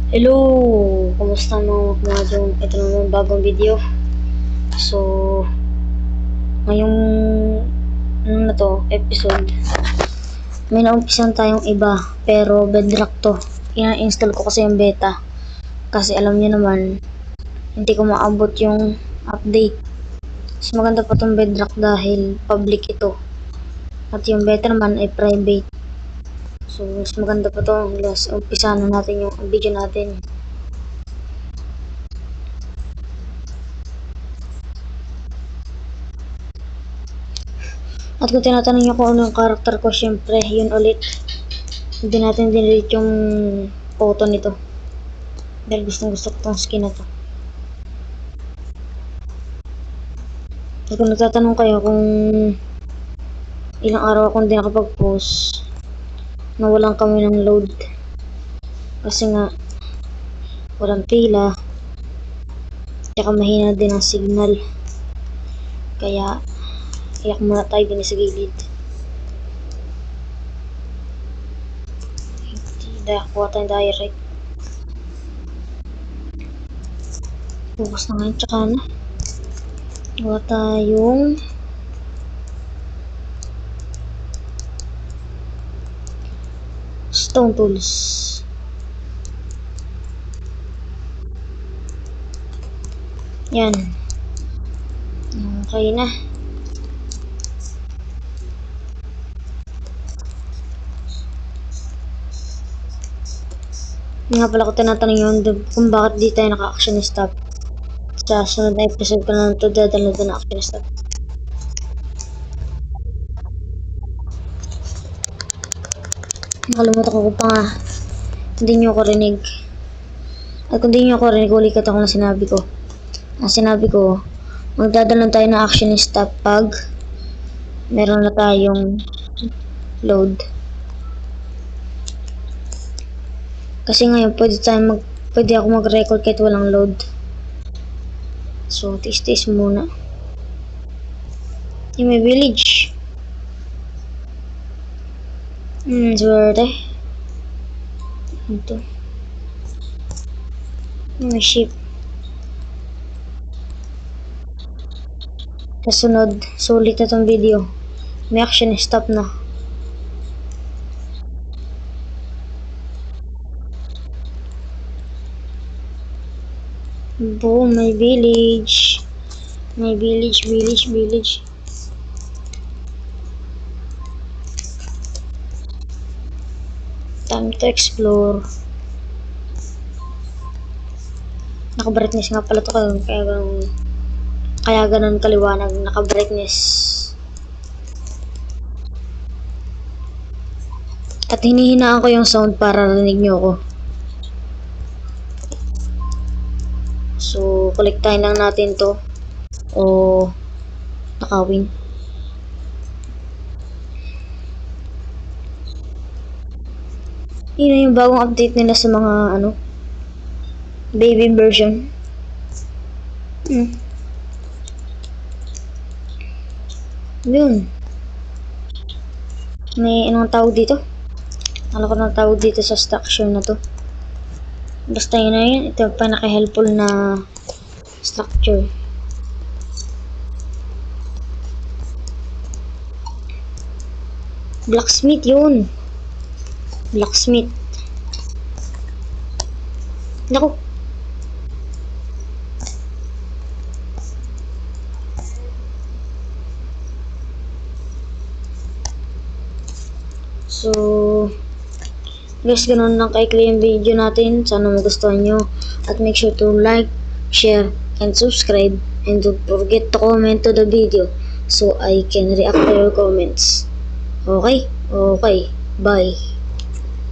Hello! Kumusta mga dyan? Ito naman bagong video. So, ngayong episode, may naumpisan tayong iba, pero bedrock to. Ina-install ko kasi yung beta. Kasi alam niyo naman, hindi ko maabot yung update. Mas maganda pa tong bedrock dahil public ito. At yung beta naman ay private. So, mas maganda pa to. Umpisa na natin yung video natin. At kung tinatanong niyo kung ano yung character ko, syempre, yun ulit. Hindi natin dinelete yung photo nito. Dahil gusto ko tong skin na to. At kung nagtatanong kayo kung ilang araw akong hindi nakapag-post, nawalan kami ng load. Kasi nga, walang pila. Tsaka mahina din ang signal. Kaya, iyak muna tayo din sa gilid. Kuha tayong direct. Bukas na ngayon, tsaka na. Kuha tayong stone tools. Yan. Okay na. Nga pala ko tinatanong yun kung bakit di tayo naka-action stop. Sa sunod na episode ko na ito dadaload na action stop. Nakalimutan ko pa nga. Hindi nyo ako rinig. At kung hindi nyo ako rinig, ulikat ako na sinabi ko. Ang sinabi ko, magdadaload tayo na action stop pag meron na tayong load. Kasi ngayon, pwede ako mag-record kahit walang load. So, tiis-tiis muna. Yung may village. Swerte. Ito. Yung may sheep. Kasunod, sulit na tong video. May action stop na. Boom, may village. May village. Time to explore. Naka-brightness nga pala to kaya ganun kaliwanag, naka-brightness. At hinihinaan ko yung sound para rinig nyo ako. So, kolektahin lang natin to. O, nakawin. Yun yung bagong update nila sa mga, baby version. Yun. May anong tawag dito? Alam ko na tawag dito sa structure na to. Basta yun na yun. Ito yung pinaka-helpful na structure. Blacksmith yun. Blacksmith. Naku. So, guys, ganun lang kaikli yung video natin. Sana magustuhan nyo. At make sure to like, share, and subscribe. And don't forget to comment to the video so I can react to your comments. Okay? Okay. Bye.